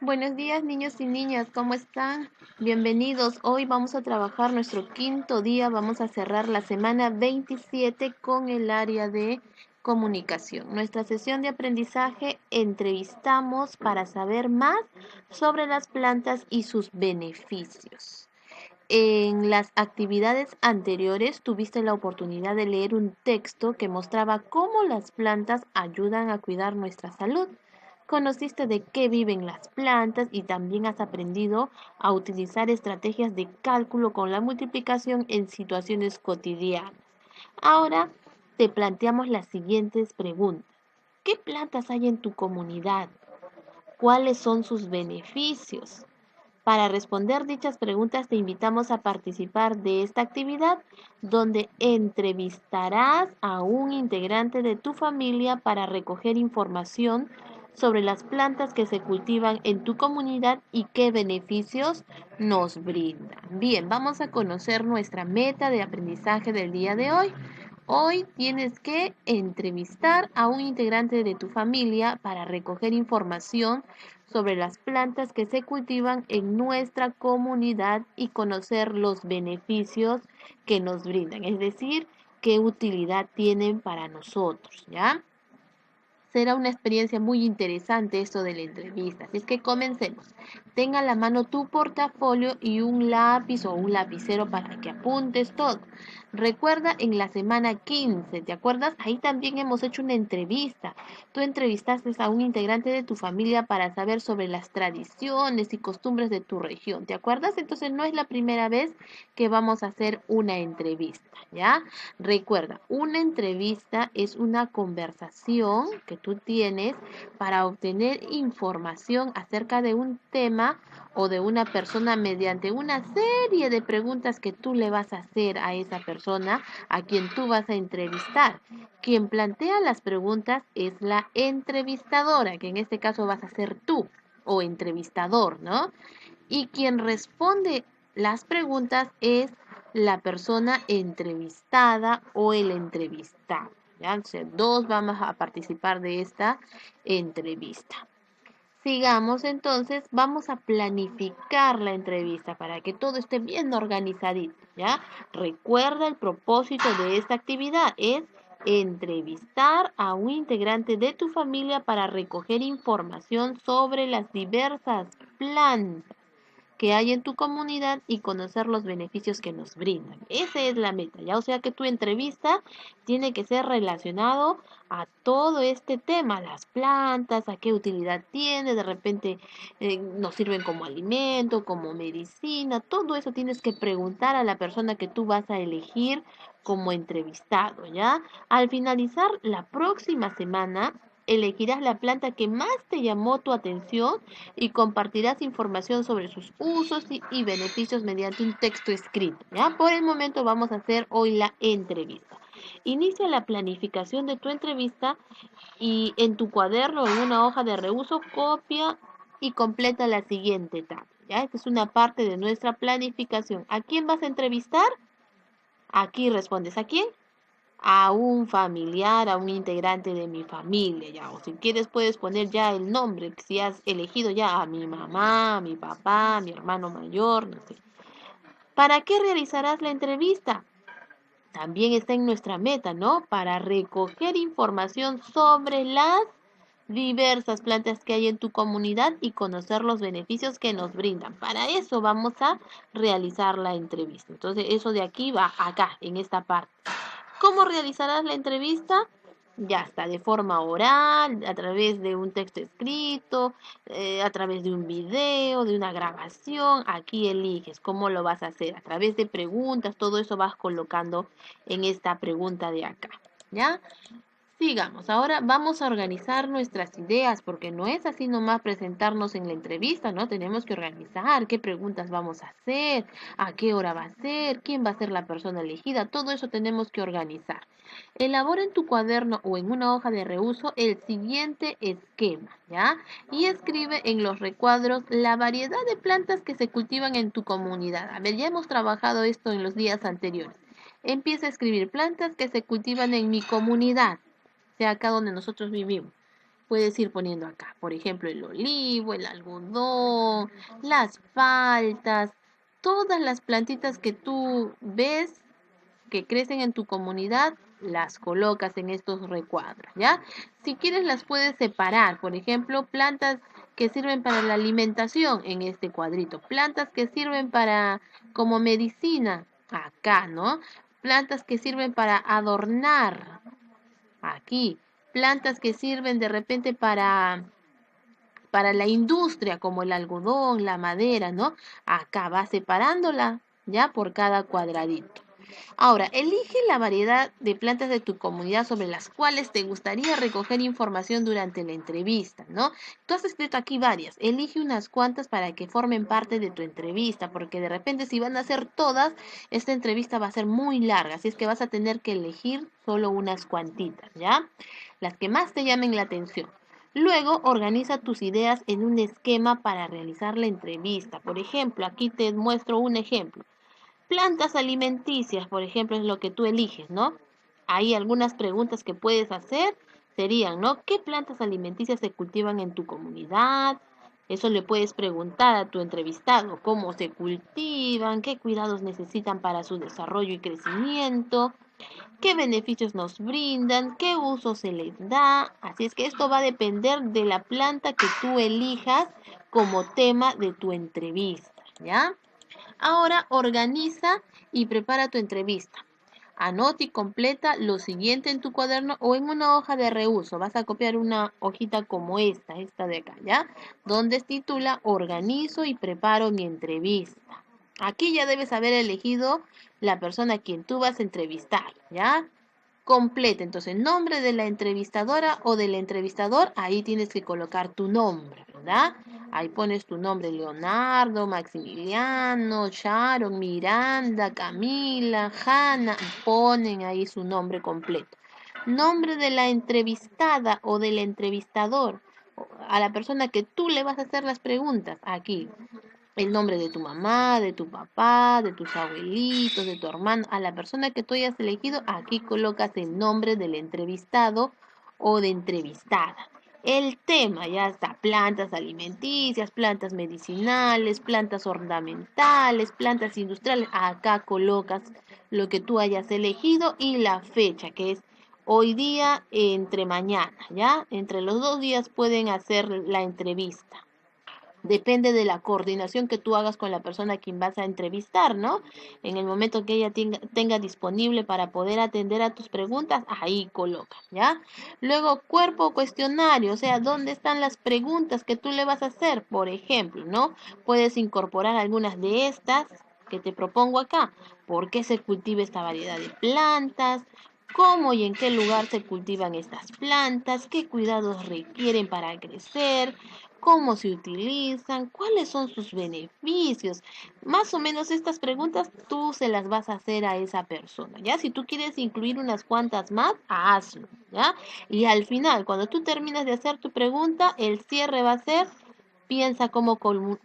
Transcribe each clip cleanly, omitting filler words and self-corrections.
Buenos días, niños y niñas, ¿cómo están? Bienvenidos. Hoy vamos a trabajar nuestro quinto día. Vamos a cerrar la semana 27 con el área de comunicación. Nuestra sesión de aprendizaje entrevistamos para saber más sobre las plantas y sus beneficios. En las actividades anteriores tuviste la oportunidad de leer un texto que mostraba cómo las plantas ayudan a cuidar nuestra salud. Conociste de qué viven las plantas y también has aprendido a utilizar estrategias de cálculo con la multiplicación en situaciones cotidianas. Ahora te planteamos las siguientes preguntas. ¿Qué plantas hay en tu comunidad? ¿Cuáles son sus beneficios? Para responder dichas preguntas te invitamos a participar de esta actividad donde entrevistarás a un integrante de tu familia para recoger información sobre las plantas que se cultivan en tu comunidad y qué beneficios nos brindan. Bien, vamos a conocer nuestra meta de aprendizaje del día de hoy. Hoy tienes que entrevistar a un integrante de tu familia para recoger información sobre las plantas que se cultivan en nuestra comunidad y conocer los beneficios que nos brindan, es decir, qué utilidad tienen para nosotros, ¿ya? Será una experiencia muy interesante esto de la entrevista. Así es que comencemos. Tenga a la mano tu portafolio y un lápiz o un lapicero para que apuntes todo. Recuerda en la semana 15, ¿te acuerdas? Ahí también hemos hecho una entrevista. Tú entrevistaste a un integrante de tu familia para saber sobre las tradiciones y costumbres de tu región. ¿Te acuerdas? Entonces no es la primera vez que vamos a hacer una entrevista, ¿ya? Recuerda, una entrevista es una conversación que tú tienes para obtener información acerca de un tema o de una persona mediante una serie de preguntas que tú le vas a hacer a esa persona a quien tú vas a entrevistar. Quien plantea las preguntas es la entrevistadora, que en este caso vas a ser tú o entrevistador, ¿no? Y quien responde las preguntas es la persona entrevistada o el entrevistado. ¿Ya? O sea, dos vamos a participar de esta entrevista. Sigamos entonces, vamos a planificar la entrevista para que todo esté bien organizadito, ¿ya? Recuerda el propósito de esta actividad es entrevistar a un integrante de tu familia para recoger información sobre las diversas plantas que hay en tu comunidad y conocer los beneficios que nos brindan. Esa es la meta, ¿ya? O sea que tu entrevista tiene que ser relacionado a todo este tema, las plantas, a qué utilidad tiene, de repente nos sirven como alimento, como medicina, todo eso tienes que preguntar a la persona que tú vas a elegir como entrevistado, ¿ya? Al finalizar la próxima semana, elegirás la planta que más te llamó tu atención y compartirás información sobre sus usos y beneficios mediante un texto escrito. ¿Ya? Por el momento vamos a hacer hoy la entrevista. Inicia la planificación de tu entrevista y en tu cuaderno o en una hoja de reuso copia y completa la siguiente etapa. ¿Ya? Esta es una parte de nuestra planificación. ¿A quién vas a entrevistar? Aquí respondes. ¿A quién? A un familiar, a un integrante de mi familia, ya. O si quieres puedes poner ya el nombre, si has elegido ya a mi mamá, a mi papá, a mi hermano mayor, no sé. ¿Para qué realizarás la entrevista? También está en nuestra meta, ¿no? Para recoger información sobre las diversas plantas que hay en tu comunidad y conocer los beneficios que nos brindan. Para eso vamos a realizar la entrevista. Entonces, eso de aquí va acá, en esta parte. ¿Cómo realizarás la entrevista? Ya está, de forma oral, a través de un texto escrito, a través de un video, de una grabación. Aquí eliges cómo lo vas a hacer. A través de preguntas, todo eso vas colocando en esta pregunta de acá. ¿Ya? Sigamos, ahora vamos a organizar nuestras ideas, porque no es así nomás presentarnos en la entrevista, ¿no? Tenemos que organizar qué preguntas vamos a hacer, a qué hora va a ser, quién va a ser la persona elegida, todo eso tenemos que organizar. Elabora en tu cuaderno o en una hoja de reuso el siguiente esquema, ¿ya? Y escribe en los recuadros la variedad de plantas que se cultivan en tu comunidad. A ver, ya hemos trabajado esto en los días anteriores. Empieza a escribir plantas que se cultivan en mi comunidad sea acá donde nosotros vivimos. puedes ir poniendo acá. Por ejemplo, el olivo, el algodón, las paltas, todas las plantitas que tú ves que crecen en tu comunidad, las colocas en estos recuadros, ¿ya? Si quieres las puedes separar, por ejemplo, plantas que sirven para la alimentación en este cuadrito, plantas que sirven para como medicina acá, ¿no? Plantas que sirven para adornar aquí, plantas que sirven de repente para la industria como el algodón, la madera, ¿no? Acá va separándola ya por cada cuadradito. Ahora, elige la variedad de plantas de tu comunidad sobre las cuales te gustaría recoger información durante la entrevista, ¿no? Tú has escrito aquí varias, elige unas cuantas para que formen parte de tu entrevista, porque de repente si van a ser todas, esta entrevista va a ser muy larga, así es que vas a tener que elegir solo unas cuantitas, ¿ya? Las que más te llamen la atención. Luego, organiza tus ideas en un esquema para realizar la entrevista. Por ejemplo, aquí te muestro un ejemplo. Plantas alimenticias, por ejemplo, es lo que tú eliges, ¿no? Hay algunas preguntas que puedes hacer serían, ¿no? ¿Qué plantas alimenticias se cultivan en tu comunidad? Eso le puedes preguntar a tu entrevistado, cómo se cultivan, qué cuidados necesitan para su desarrollo y crecimiento, qué beneficios nos brindan, qué uso se les da. Así es que esto va a depender de la planta que tú elijas como tema de tu entrevista, ¿ya? Ahora organiza y prepara tu entrevista. Anota y completa lo siguiente en tu cuaderno o en una hoja de reuso. Vas a copiar una hojita como esta de acá, ¿ya? Donde titula Organizo y preparo mi entrevista. Aquí ya debes haber elegido la persona a quien tú vas a entrevistar, ¿ya? Completa, entonces, nombre de la entrevistadora o del entrevistador, ahí tienes que colocar tu nombre, ¿verdad? Ahí pones tu nombre, Leonardo, Maximiliano, Sharon, Miranda, Camila, Hanna, ponen ahí su nombre completo. Nombre de la entrevistada o del entrevistador, a la persona que tú le vas a hacer las preguntas, aquí el nombre de tu mamá, de tu papá, de tus abuelitos, de tu hermano, a la persona que tú hayas elegido, aquí colocas el nombre del entrevistado o de entrevistada. El tema, ya está, plantas alimenticias, plantas medicinales, plantas ornamentales, plantas industriales. Acá colocas lo que tú hayas elegido y la fecha, que es hoy día entre mañana, ¿ya? Entre los 2 días pueden hacer la entrevista. Depende de la coordinación que tú hagas con la persona a quien vas a entrevistar, ¿no? En el momento que ella tenga disponible para poder atender a tus preguntas, ahí coloca, ¿ya? Luego, cuerpo o cuestionario, o sea, ¿dónde están las preguntas que tú le vas a hacer? Por ejemplo, ¿no? Puedes incorporar algunas de estas que te propongo acá. ¿Por qué se cultiva esta variedad de plantas? ¿Cómo y en qué lugar se cultivan estas plantas? ¿Qué cuidados requieren para crecer? ¿Cómo se utilizan? ¿Cuáles son sus beneficios? Más o menos estas preguntas tú se las vas a hacer a esa persona, ¿ya? Si tú quieres incluir unas cuantas más, hazlo, ¿ya? Y al final, cuando tú terminas de hacer tu pregunta, el cierre va a ser, piensa cómo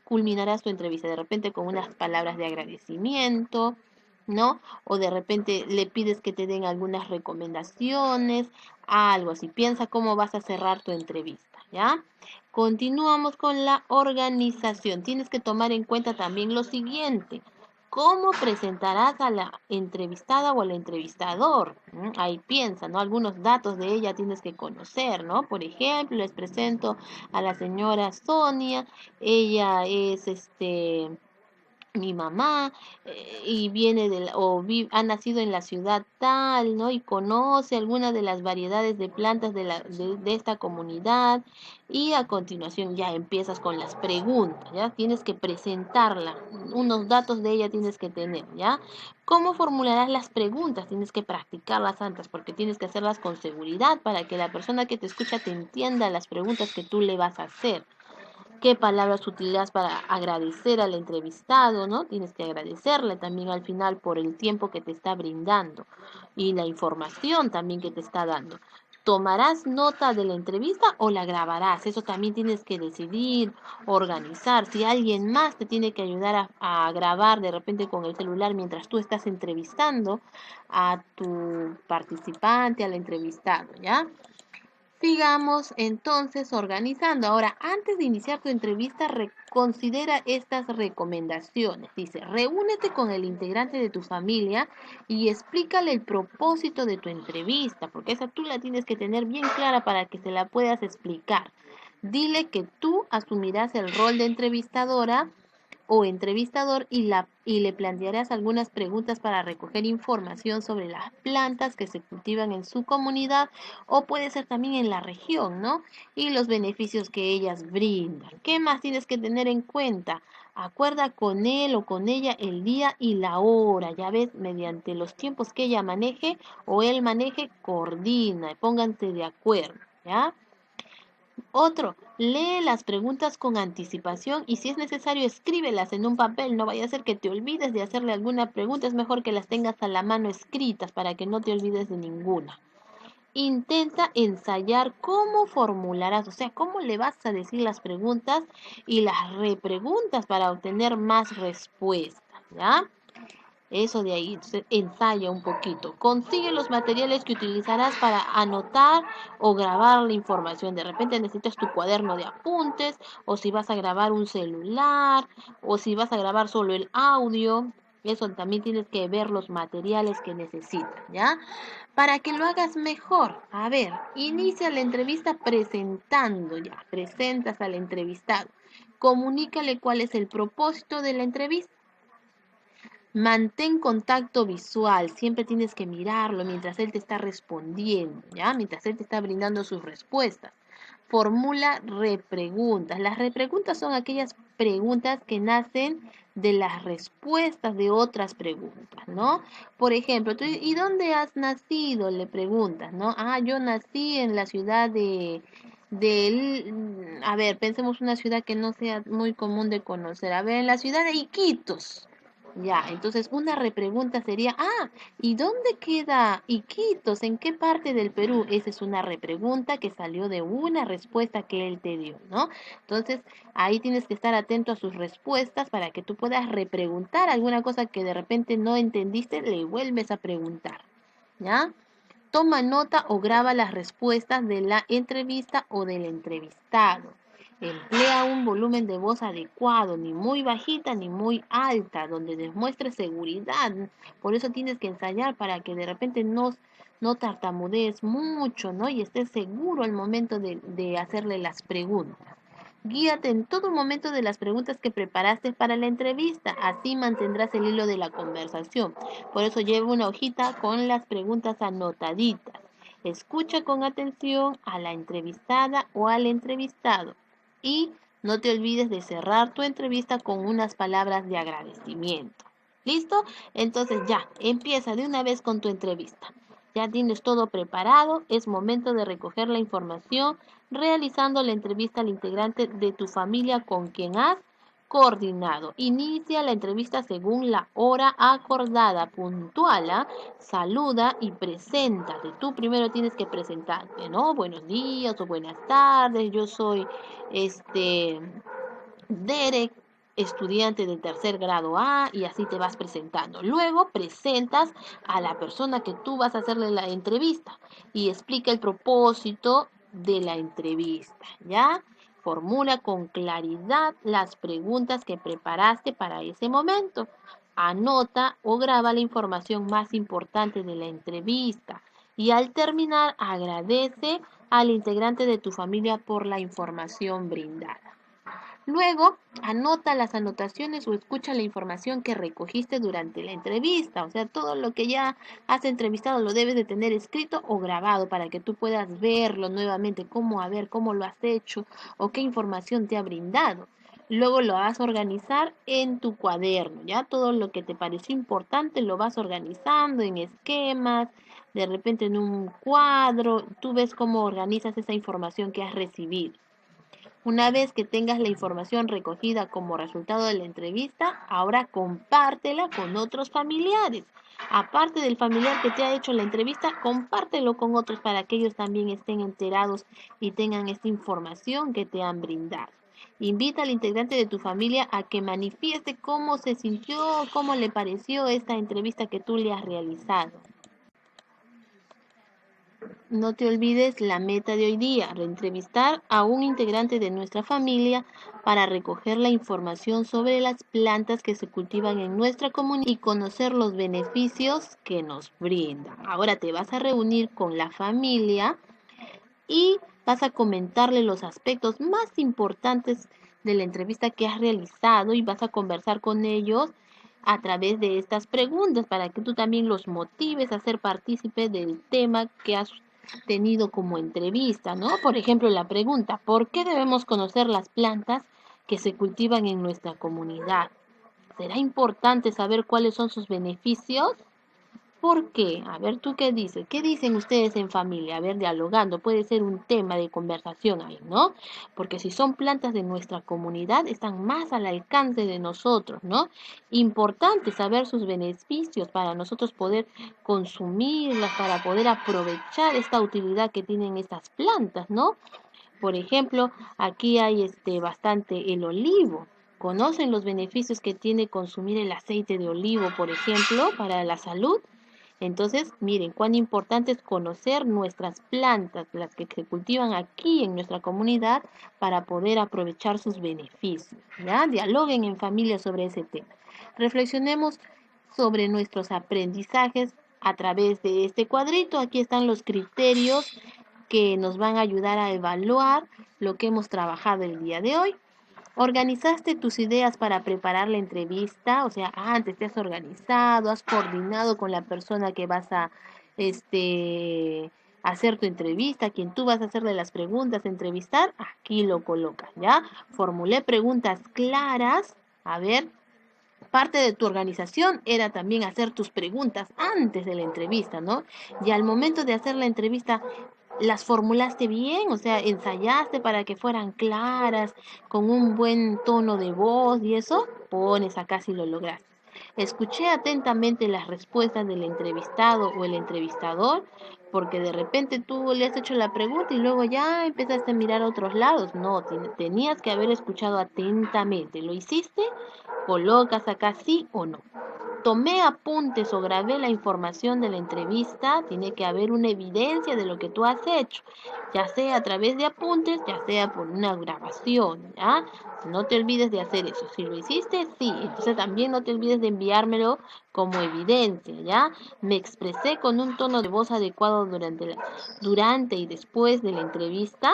culminarás tu entrevista, de repente con unas palabras de agradecimiento, ¿no? O de repente le pides que te den algunas recomendaciones, algo así. Piensa cómo vas a cerrar tu entrevista, ¿ya? Continuamos con la organización. Tienes que tomar en cuenta también lo siguiente. ¿Cómo presentarás a la entrevistada o al entrevistador? Ahí piensa, ¿no? Algunos datos de ella tienes que conocer, ¿no? Por ejemplo, les presento a la señora Sonia. Ella es mi mamá y viene ha nacido en la ciudad tal, ¿no? Y conoce algunas de las variedades de plantas de esta comunidad y a continuación ya empiezas con las preguntas, ¿ya? Tienes que presentarla, unos datos de ella tienes que tener, ¿ya? ¿Cómo formularás las preguntas? Tienes que practicarlas antes porque tienes que hacerlas con seguridad para que la persona que te escucha te entienda las preguntas que tú le vas a hacer. ¿Qué palabras utilizas para agradecer al entrevistado, ¿no? Tienes que agradecerle también al final por el tiempo que te está brindando y la información también que te está dando. ¿Tomarás nota de la entrevista o la grabarás? Eso también tienes que decidir, organizar. Si alguien más te tiene que ayudar a grabar de repente con el celular mientras tú estás entrevistando a tu participante, al entrevistado, ¿ya? Sigamos entonces organizando. Ahora, antes de iniciar tu entrevista, considera estas recomendaciones. Dice, reúnete con el integrante de tu familia y explícale el propósito de tu entrevista, porque esa tú la tienes que tener bien clara para que se la puedas explicar. Dile que tú asumirás el rol de entrevistadora o entrevistador y le plantearás algunas preguntas para recoger información sobre las plantas que se cultivan en su comunidad o puede ser también en la región, ¿no? Y los beneficios que ellas brindan. ¿Qué más tienes que tener en cuenta? Acuerda con él o con ella el día y la hora, ya ves, mediante los tiempos que ella maneje o él maneje, coordina, pónganse de acuerdo, ¿ya? Otro, lee las preguntas con anticipación y si es necesario escríbelas en un papel, no vaya a ser que te olvides de hacerle alguna pregunta, es mejor que las tengas a la mano escritas para que no te olvides de ninguna. Intenta ensayar cómo formularás, o sea, cómo le vas a decir las preguntas y las repreguntas para obtener más respuestas, ¿ya? Eso de ahí, entonces ensaya un poquito. Consigue los materiales que utilizarás para anotar o grabar la información. De repente necesitas tu cuaderno de apuntes, o si vas a grabar un celular, o si vas a grabar solo el audio. Eso también tienes que ver los materiales que necesitas, ¿ya? Para que lo hagas mejor. A ver, inicia la entrevista presentando, ya, presentas al entrevistado. Comunícale cuál es el propósito de la entrevista. Mantén contacto visual, siempre tienes que mirarlo mientras él te está respondiendo, ¿ya? Mientras él te está brindando sus respuestas. Formula repreguntas. Las repreguntas son aquellas preguntas que nacen de las respuestas de otras preguntas, ¿no? Por ejemplo, tú, ¿y dónde has nacido? Le preguntas, ¿no? Ah, yo nací en la ciudad a ver, pensemos una ciudad que no sea muy común de conocer. A ver, en la ciudad de Iquitos. Ya, entonces una repregunta sería, ¿y dónde queda Iquitos? ¿En qué parte del Perú? Esa es una repregunta que salió de una respuesta que él te dio, ¿no? Entonces, ahí tienes que estar atento a sus respuestas para que tú puedas repreguntar alguna cosa que de repente no entendiste, le vuelves a preguntar, ¿ya? Toma nota o graba las respuestas de la entrevista o del entrevistado. Emplea un volumen de voz adecuado, ni muy bajita ni muy alta, donde demuestre seguridad. Por eso tienes que ensayar para que de repente no tartamudees mucho, ¿no? Y estés seguro al momento de hacerle las preguntas. Guíate en todo momento de las preguntas que preparaste para la entrevista, así mantendrás el hilo de la conversación. Por eso lleva una hojita con las preguntas anotaditas. Escucha con atención a la entrevistada o al entrevistado y no te olvides de cerrar tu entrevista con unas palabras de agradecimiento. ¿Listo? Entonces ya, empieza de una vez con tu entrevista. Ya tienes todo preparado, es momento de recoger la información, realizando la entrevista al integrante de tu familia con quien has coordinado. Inicia la entrevista según la hora acordada, puntual, saluda y preséntate. Tú primero tienes que presentarte, ¿no? Buenos días o buenas tardes, yo soy Derek, estudiante de tercer grado A, y así te vas presentando. Luego presentas a la persona que tú vas a hacerle la entrevista y explica el propósito de la entrevista, ¿ya? Formula con claridad las preguntas que preparaste para ese momento. Anota o graba la información más importante de la entrevista y al terminar agradece al integrante de tu familia por la información brindada. Luego, anota las anotaciones o escucha la información que recogiste durante la entrevista. O sea, todo lo que ya has entrevistado lo debes de tener escrito o grabado para que tú puedas verlo nuevamente, cómo lo has hecho o qué información te ha brindado. Luego lo vas a organizar en tu cuaderno, ¿ya? Todo lo que te pareció importante lo vas organizando en esquemas, de repente en un cuadro. Tú ves cómo organizas esa información que has recibido. Una vez que tengas la información recogida como resultado de la entrevista, ahora compártela con otros familiares. Aparte del familiar que te ha hecho la entrevista, compártelo con otros para que ellos también estén enterados y tengan esta información que te han brindado. Invita al integrante de tu familia a que manifieste cómo se sintió, cómo le pareció esta entrevista que tú le has realizado. No te olvides la meta de hoy día, reentrevistar a un integrante de nuestra familia para recoger la información sobre las plantas que se cultivan en nuestra comunidad y conocer los beneficios que nos brindan. Ahora te vas a reunir con la familia y vas a comentarle los aspectos más importantes de la entrevista que has realizado y vas a conversar con ellos a través de estas preguntas para que tú también los motives a ser partícipe del tema que has tenido como entrevista, ¿no? Por ejemplo, la pregunta, ¿por qué debemos conocer las plantas que se cultivan en nuestra comunidad? ¿Será importante saber cuáles son sus beneficios? ¿Por qué? A ver, ¿tú qué dices? ¿Qué dicen ustedes en familia? A ver, dialogando, puede ser un tema de conversación ahí, ¿no? Porque si son plantas de nuestra comunidad, están más al alcance de nosotros, ¿no? Importante saber sus beneficios para nosotros poder consumirlas, para poder aprovechar esta utilidad que tienen estas plantas, ¿no? Por ejemplo, aquí hay bastante el olivo. ¿Conocen los beneficios que tiene consumir el aceite de olivo, por ejemplo, para la salud? Entonces, miren, cuán importante es conocer nuestras plantas, las que se cultivan aquí en nuestra comunidad, para poder aprovechar sus beneficios. ¿Ya? Dialoguen en familia sobre ese tema. Reflexionemos sobre nuestros aprendizajes a través de este cuadrito. Aquí están los criterios que nos van a ayudar a evaluar lo que hemos trabajado el día de hoy. ¿Organizaste tus ideas para preparar la entrevista? O sea, antes te has organizado, has coordinado con la persona que vas a hacer tu entrevista, a quien tú vas a hacerle las preguntas, entrevistar, aquí lo colocas, ¿ya? Formulé preguntas claras. A ver, parte de tu organización era también hacer tus preguntas antes de la entrevista, ¿no? Y al momento de hacer la entrevista, las formulaste bien, o sea, ensayaste para que fueran claras, con un buen tono de voz y eso, pones acá si lo lograste. Escuché atentamente las respuestas del entrevistado o el entrevistador, porque de repente tú le has hecho la pregunta y luego ya empezaste a mirar a otros lados. No, tenías que haber escuchado atentamente. ¿Lo hiciste? Colocas acá sí o no. Tomé apuntes o grabé la información de la entrevista, tiene que haber una evidencia de lo que tú has hecho, ya sea a través de apuntes, ya sea por una grabación, ¿ya? No te olvides de hacer eso. Si lo hiciste, sí. Entonces también no te olvides de enviármelo como evidencia, ¿ya? Me expresé con un tono de voz adecuado durante y después de la entrevista.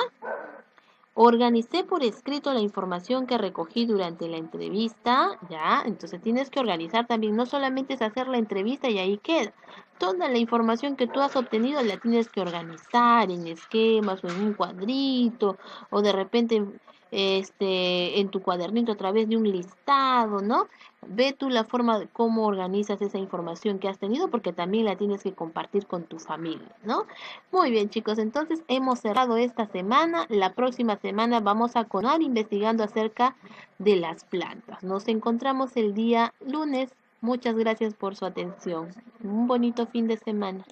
Organicé por escrito la información que recogí durante la entrevista, ¿ya? Entonces tienes que organizar también, no solamente es hacer la entrevista y ahí queda. Toda la información que tú has obtenido la tienes que organizar en esquemas o en un cuadrito o de repente en tu cuadernito a través de un listado, ¿no? Ve tú la forma de cómo organizas esa información que has tenido porque también la tienes que compartir con tu familia, ¿no? Muy bien, chicos, entonces hemos cerrado esta semana. La próxima semana vamos a continuar investigando acerca de las plantas. Nos encontramos el día lunes. Muchas gracias por su atención. Un bonito fin de semana.